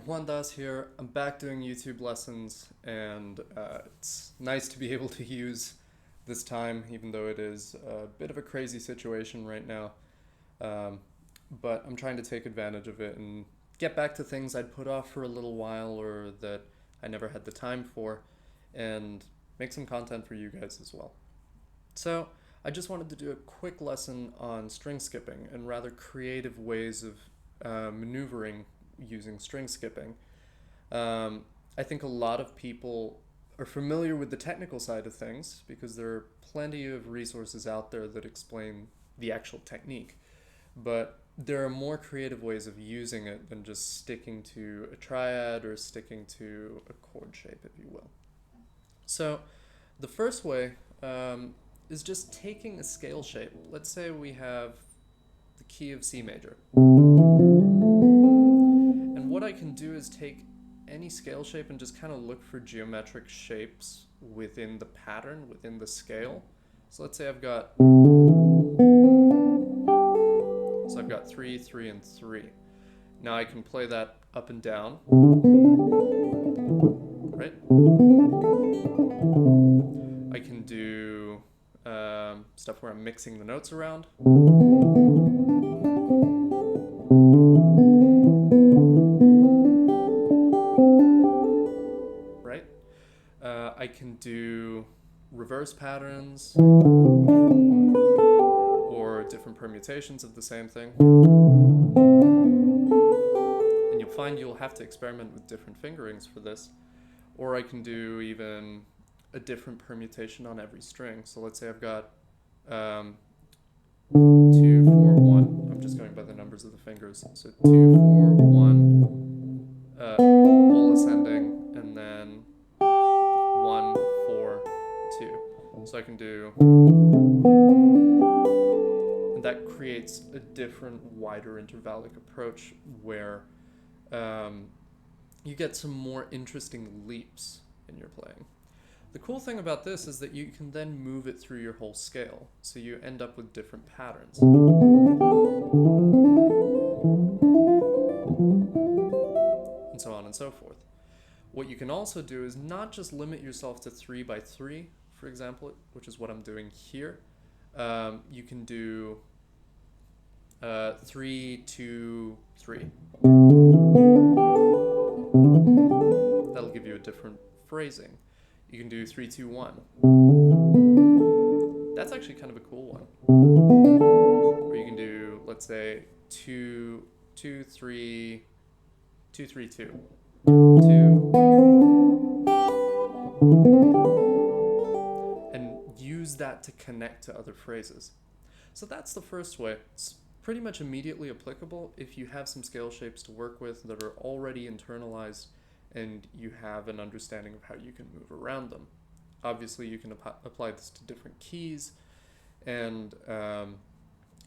Juan Dhas here. I'm back doing YouTube lessons, and it's nice to be able to use this time, even though it is a bit of a crazy situation right now. But I'm trying to take advantage of it and get back to things I'd put off for a little while or that I never had the time for, and make some content for you guys as well. So I just wanted to do a quick lesson on string skipping and rather creative ways of maneuvering using string skipping. I think a lot of people are familiar with the technical side of things because there are plenty of resources out there that explain the actual technique, but there are more creative ways of using it than just sticking to a triad or sticking to a chord shape, if you will. So the first way is just taking a scale shape. Let's say we have the key of C major. And what I can do is take any scale shape and just kind of look for geometric shapes within the pattern, within the scale. So let's say I've got 3, 3, and 3. Now I can play that up and down, right? I can do stuff where I'm mixing the notes around. I can do reverse patterns or different permutations of the same thing. And you'll find you'll have to experiment with different fingerings for this. Or I can do even a different permutation on every string. So let's say I've got 2, 4, 1. I'm just going by the numbers of the fingers. So 2, 4, 1, all ascending, and then 1, 4, 2. So I can do, and that creates a different, wider intervallic approach where you get some more interesting leaps in your playing. The cool thing about this is that you can then move it through your whole scale, so you end up with different patterns. And so on and so forth. What you can also do is not just limit yourself to 3 by 3, for example, which is what I'm doing here. You can do 3, 2, 3. That'll give you a different phrasing. You can do 3, 2, 1. That's actually kind of a cool one. Or you can do, let's say, 2, 2, 3, 2, 3, 2. 2. And use that to connect to other phrases. So that's the first way. It's pretty much immediately applicable if you have some scale shapes to work with that are already internalized and you have an understanding of how you can move around them. Obviously, you can apply this to different keys and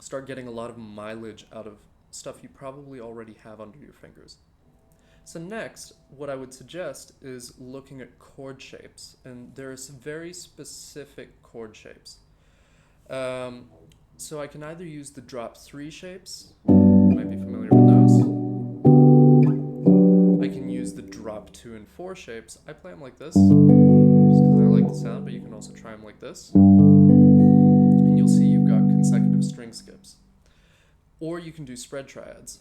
start getting a lot of mileage out of stuff you probably already have under your fingers. So next, what I would suggest is looking at chord shapes, and there's very specific chord shapes. So I can either use the drop 3 shapes, you might be familiar with those. I can use the drop 2 and 4 shapes. I play them like this, just because I like the sound, but you can also try them like this. And you'll see you've got consecutive string skips. Or you can do spread triads.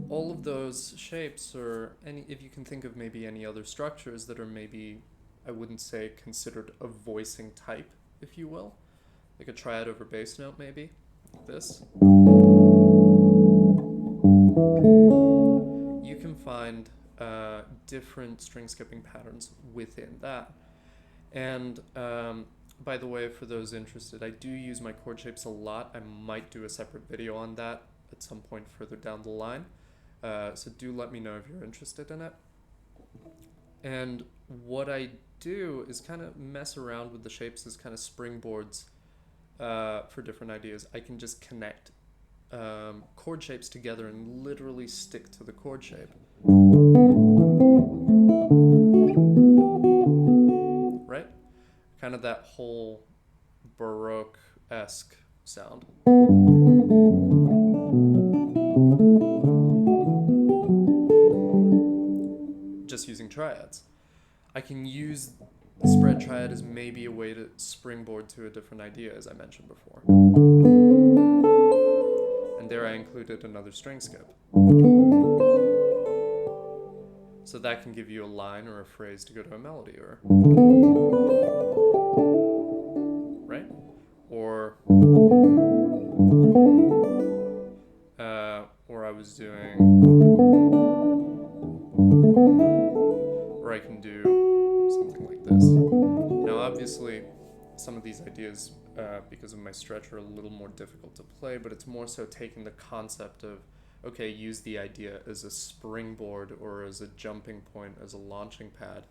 All of those shapes, or if you can think of maybe any other structures that are maybe, I wouldn't say considered a voicing type, if you will, like a triad over bass note maybe, like this. You can find different string skipping patterns within that. And by the way, for those interested, I do use my chord shapes a lot. I might do a separate video on that at some point further down the line. So do let me know if you're interested in it. And what I do is kind of mess around with the shapes as kind of springboards for different ideas. I can just connect chord shapes together and literally stick to the chord shape. kind of that whole Baroque-esque sound. Just using triads. I can use the spread triad as maybe a way to springboard to a different idea, as I mentioned before. And there I included another string skip. So that can give you a line or a phrase to go to a melody, or right? Or I was doing, or I can do something like this. Now obviously some of these ideas, because of my stretch, are a little more difficult to play, but it's more so taking the concept of, okay, use the idea as a springboard or as a jumping point, as a launching pad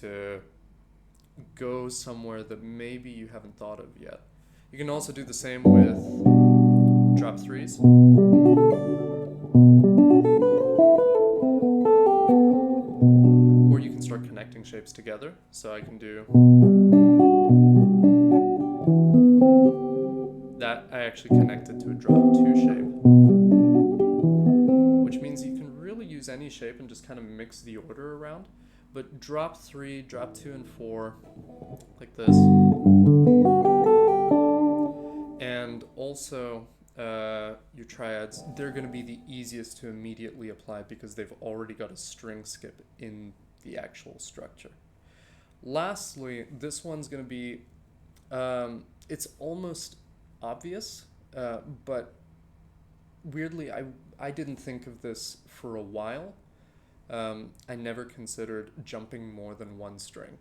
to go somewhere that maybe you haven't thought of yet. You can also do the same with drop threes. Or you can start connecting shapes together. So I can do that. I actually connected to a drop two shape, which means you can really use any shape and just kind of mix the order around. But drop three, drop two, and four, like this. And also your triads, they're going to be the easiest to immediately apply because they've already got a string skip in the actual structure. Lastly, this one's going to be, it's almost obvious, but weirdly, I didn't think of this for a while. I never considered jumping more than one string.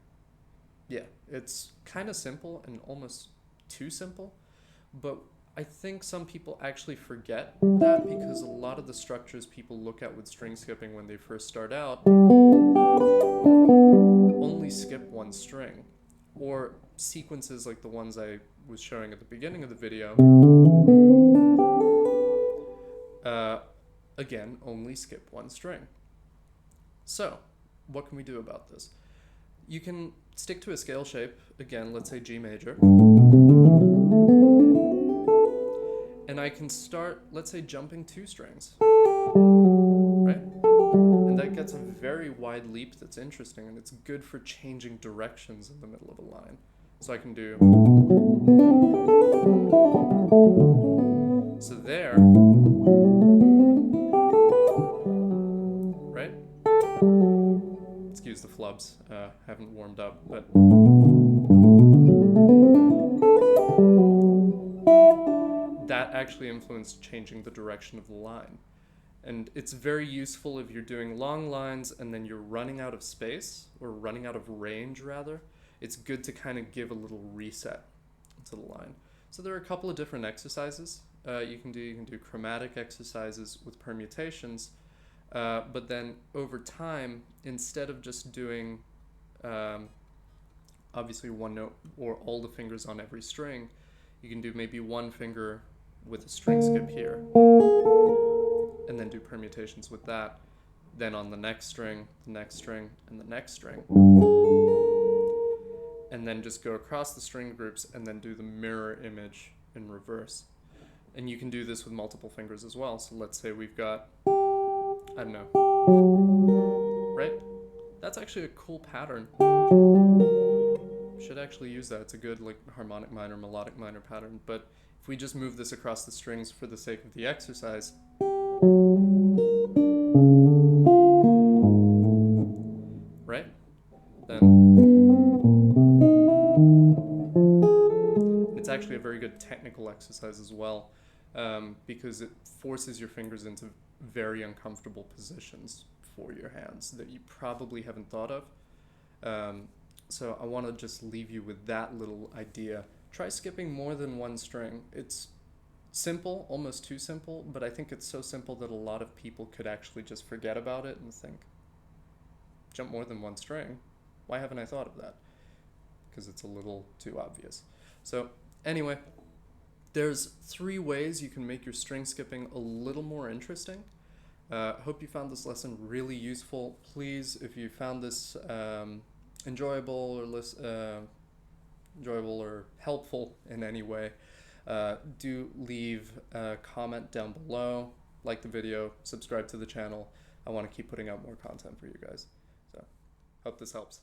Yeah, it's kind of simple and almost too simple, but I think some people actually forget that because a lot of the structures people look at with string skipping when they first start out only skip one string, or sequences like the ones I was showing at the beginning of the video, again, only skip one string. So, what can we do about this? You can stick to a scale shape, again, let's say G major. And I can start, let's say, jumping two strings, right? And that gets a very wide leap that's interesting, and it's good for changing directions in the middle of a line. So I can do, so there, right? Excuse the flubs, haven't warmed up, but that actually influenced changing the direction of the line. And it's very useful if you're doing long lines and then you're running out of space, or running out of range rather. It's good to kind of give a little reset to the line. So there are a couple of different exercises you can do. You can do chromatic exercises with permutations, but then over time, instead of just doing obviously one note or all the fingers on every string, you can do maybe one finger with a string skip here, and then do permutations with that, then on the next string, and the next string, and then just go across the string groups and then do the mirror image in reverse. And you can do this with multiple fingers as well. So let's say we've got, I don't know, right? That's actually a cool pattern. Should actually use that. It's a good like harmonic minor, melodic minor pattern. But if we just move this across the strings for the sake of the exercise, right? Then it's actually a very good technical exercise as well, because it forces your fingers into very uncomfortable positions for your hands that you probably haven't thought of. So I want to just leave you with that little idea. Try skipping more than one string. It's simple, almost too simple, but I think it's so simple that a lot of people could actually just forget about it and think, jump more than one string? Why haven't I thought of that? Because it's a little too obvious. So anyway, there's 3 ways you can make your string skipping a little more interesting. Hope you found this lesson really useful. Please, if you found this enjoyable or enjoyable or helpful in any way, do leave a comment down below, like the video, subscribe to the channel. I want to keep putting out more content for you guys. So, hope this helps.